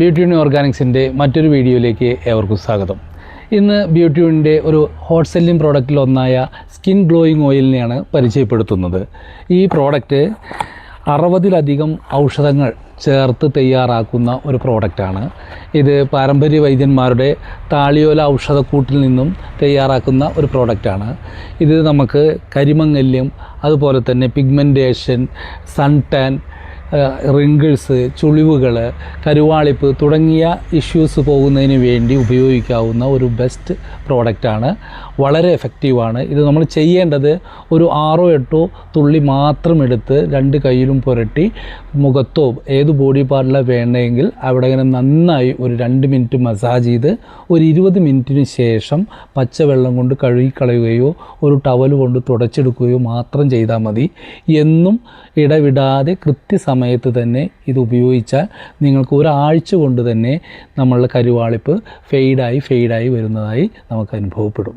ബ്യൂട്ടിയൂൺ ഓർഗാനിക്സിൻ്റെ മറ്റൊരു വീഡിയോയിലേക്ക് ഏവർക്കും സ്വാഗതം. ഇന്ന് ബ്യൂട്ടിയൂണിൻ്റെ ഒരു ഹോട്ട് സെല്ലിംഗ് പ്രോഡക്റ്റിലൊന്നായ സ്കിൻ ഗ്ലോയിങ് ഓയിലിനെയാണ് പരിചയപ്പെടുത്തുന്നത്. ഈ പ്രോഡക്റ്റ് 60-ലധികം ഔഷധങ്ങൾ ചേർത്ത് തയ്യാറാക്കുന്ന ഒരു പ്രോഡക്റ്റാണ്. ഇത് പാരമ്പര്യ വൈദ്യന്മാരുടെ താളിയോല ഔഷധക്കൂട്ടിൽ നിന്നും തയ്യാറാക്കുന്ന ഒരു പ്രോഡക്റ്റാണ്. ഇത് നമുക്ക് കരിമങ്ങല്യം, അതുപോലെ തന്നെ പിഗ്മെൻറ്റേഷൻ, സൺ ടാൻ, റിങ്കിൾസ്, ചുളിവുകൾ, കരുവാളിപ്പ് തുടങ്ങിയ ഇഷ്യൂസ് പോകുന്നതിന് വേണ്ടി ഉപയോഗിക്കാവുന്ന ഒരു ബെസ്റ്റ് പ്രോഡക്റ്റാണ്. വളരെ എഫക്റ്റീവാണ്. ഇത് നമ്മൾ ചെയ്യേണ്ടത് ഒരു 6-8 തുള്ളി മാത്രം എടുത്ത് 2 കൈയിലും പുരട്ടി മുഖത്തോ ഏത് ബോഡി പാർട്ടിലാണ് വേണമെങ്കിൽ അവിടെ ഇങ്ങനെ നന്നായി ഒരു 2 മിനിറ്റ് മസാജ് ചെയ്ത് ഒരു 20 മിനിറ്റിന് ശേഷം പച്ചവെള്ളം കൊണ്ട് കഴുകിക്കളയുകയോ ഒരു ടവൽ കൊണ്ട് തുടച്ചെടുക്കുകയോ മാത്രം ചെയ്താൽ മതി. എന്നും ഇടവിടാതെ കൃത്യസമയത്ത് തന്നെ ഇത് ഉപയോഗിച്ചാൽ നിങ്ങൾക്ക് ഒരാഴ്ച കൊണ്ട് തന്നെ നമ്മളുടെ കരുവാളിപ്പ് ഫെയ്ഡായി വരുന്നതായി നമുക്ക് അനുഭവപ്പെടും.